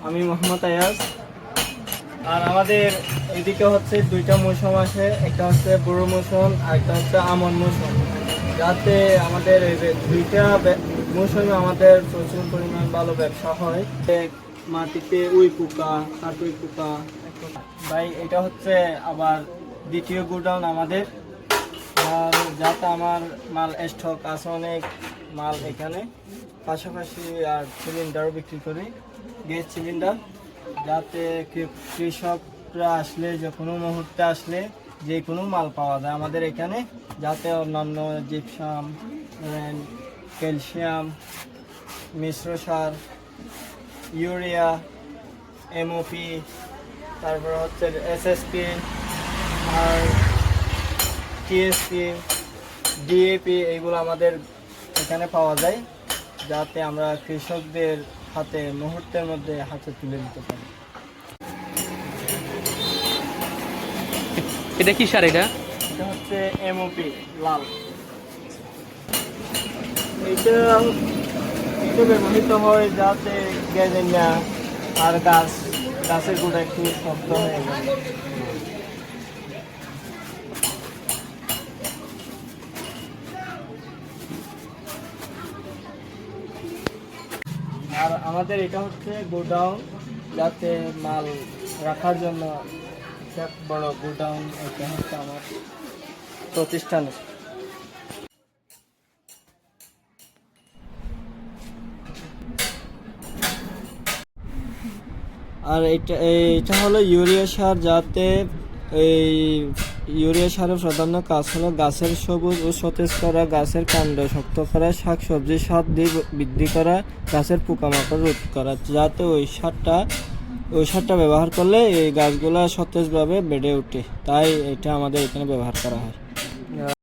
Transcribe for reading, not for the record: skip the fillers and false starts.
আমি মোহাম্মদ আয়াজ। আর আমাদের এদিকে হচ্ছে দুইটা মৌসুম আছে, একটা হচ্ছে বুড়ো মৌসুম আর একটা হচ্ছে আমন মৌসুম। যাতে আমাদের এই যে দুইটা মৌসুমে আমাদের প্রচুর পরিমাণ ভালো ব্যবসা হয়। মাটিতে উই পোকা, কাটুই পোকা। ভাই এটা হচ্ছে আবার দ্বিতীয় গোডাউন আমাদের। আর যাতে আমার মাল স্টক আছে, অনেক মাল এখানে, পাশাপাশি আর সিলিন্ডারও বিক্রি করি, গ্যাস সিলিন্ডার। যাতে কৃষকরা আসলে যে কোনো মুহূর্তে আসলে যে কোনো মাল পাওয়া যায় আমাদের এখানে। যাতে অন্যান্য জিপসাম, ক্যালসিয়াম, মিশ্র সার, ইউরিয়া, এমওপি, তারপর হচ্ছে এসএসপি আর টিএসপি, ডিএপি, এইগুলো আমাদের এখানে পাওয়া যায়। যাতে আমরা কৃষকদের হাতে মুহূর্তের মধ্যে হাতে তুলে দিতে পারি। এটা কি সার? এটা এটা হচ্ছে এমওপি লাল। এইটা একটু ব্যবহৃত হয় যাতে গেজে না আর গাছের গোড়া একটু শক্ত হয়ে যায়। আর আমাদের এটা হচ্ছে গোডাউন, যাতে মাল রাখার জন্য একটা বড় গোডাউন। এটা হচ্ছে আমার প্রতিষ্ঠান। আর এটা হলো ইউরিয়া সার। যাতে এই ইউরিয়া সারের প্রধান কাজ হলো গাছের সবুজ ও সতেজ করা, গাছের কাণ্ড শক্ত করা, শাকসবজির স্বাদ বৃদ্ধি করা, গাছের পোকামাকড় রোধ করা। যাতে ওই সারটা ব্যবহার করলে এই গাছগুলা সতেজভাবে বেড়ে ওঠে, তাই এটা আমাদের এখানে ব্যবহার করা হয়।